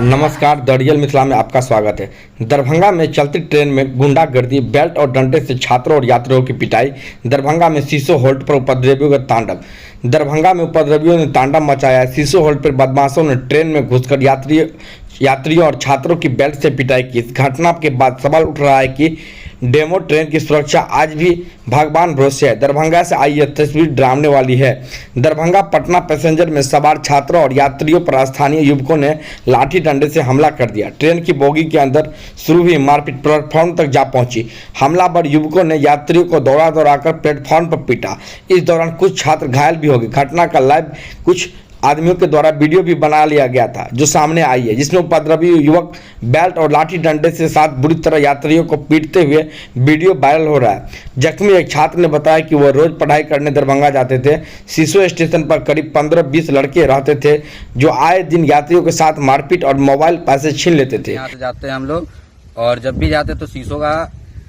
नमस्कार, the real Mithila में आपका स्वागत है। दरभंगा में चलती ट्रेन में गुंडागर्दी, बेल्ट और डंडे से छात्रों और यात्रियों की पिटाई। दरभंगा में सीसो होल्ड पर उपद्रवियों का तांडव। दरभंगा में उपद्रवियों ने तांडव मचाया। सीसो होल्ड पर बदमाशों ने ट्रेन में घुसकर यात्रियों और छात्रों की बेल्ट से पिटाई की। इस घटना के बाद सवाल उठ रहा है कि डेमो ट्रेन की सुरक्षा आज भी भगवान भरोसे है। दरभंगा से आई यह तस्वीर डरावने वाली है। दरभंगा पटना पैसेंजर में सवार छात्रों और यात्रियों पर स्थानीय युवकों ने लाठी डंडे से हमला कर दिया। ट्रेन की बोगी के अंदर शुरू हुई मारपीट प्लेटफॉर्म तक जा पहुंची। हमलावर युवकों ने यात्रियों को दौड़ा कर प्लेटफॉर्म पर पीटा। इस दौरान कुछ छात्र घायल भी हो गए। घटना का लाइव कुछ आदमियों के द्वारा वीडियो भी बना लिया गया था जो सामने आई है, जिसमें उपद्रवी युवक बेल्ट और लाठी डंडे से साथ बुरी तरह यात्रियों को पीटते हुए वीडियो वायरल हो रहा है। जख्मी एक छात्र ने बताया कि वह रोज पढ़ाई करने दरभंगा जाते थे। सीसो स्टेशन पर करीब 15-20 लड़के रहते थे जो आए दिन यात्रियों के साथ मारपीट और मोबाइल पैसे छीन लेते थे। यहाँ से जाते हैं हम लोग, और जब भी जाते तो सीसो का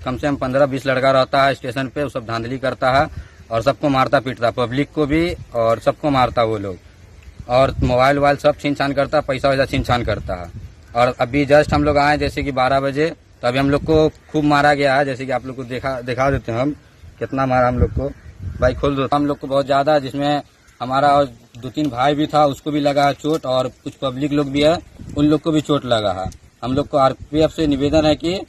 कम से कम 15-20 लड़का रहता है स्टेशन पे। वो सब धांधली करता है और सबको मारता पीटता, पब्लिक को भी और सबको मारता वो लोग, और मोबाइल वोबाइल सब छीन छान करता है, पैसा वैसा छीन छान करता है। और अभी जस्ट हम लोग आए जैसे कि 12 बजे, तो अभी हम लोग को खूब मारा गया है। जैसे कि आप लोग को दिखा देते हैं हम कितना मारा हम लोग को। भाई खोल दो। हम लोग को बहुत ज्यादा, जिसमें हमारा 2-3 भाई भी था, उसको भी लगा है चोट, और कुछ पब्लिक लोग भी है, उन लोग को भी चोट लगा है। हम लोग को आरपीएफ से निवेदन है कि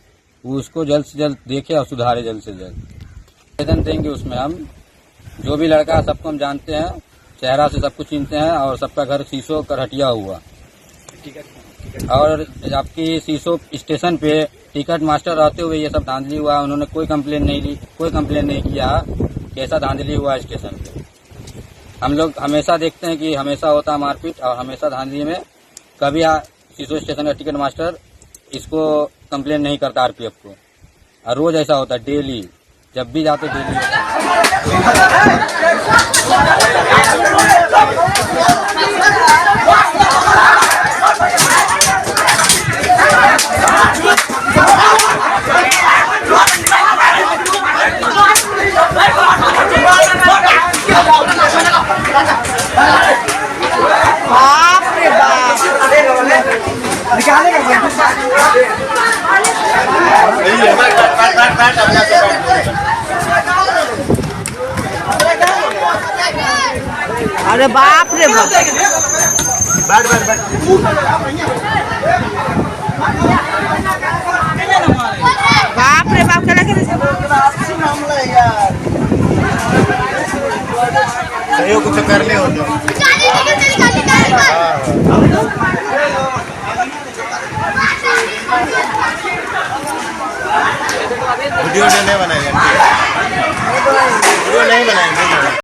वो उसको जल्द से जल्द देखे और सुधारे जल्द से जल्द। निवेदन देंगे उसमें हम, जो भी लड़का सबको हम जानते हैं, चेहरा से सबको चिनते हैं, और सबका घर सीसो करहटिया हुआ। और आपकी सीसो स्टेशन पे टिकट मास्टर रहते हुए ये सब धांधली हुआ। उन्होंने कोई कंप्लेन नहीं किया कि ऐसा धांधली हुआ स्टेशन पे। हम लोग हमेशा देखते हैं कि हमेशा होता मारपीट और हमेशा धांधली में। कभी सीसो स्टेशन का टिकट मास्टर इसको कंप्लेन नहीं करता आरपीएफ को, और रोज ऐसा होता है, डेली जब भी जाते डेली अरे बाप रे बाप, बाप रे बाप, कुछ कर ले वीडियो नहीं बनाएंगे, वीडियो नहीं बनाएंगे।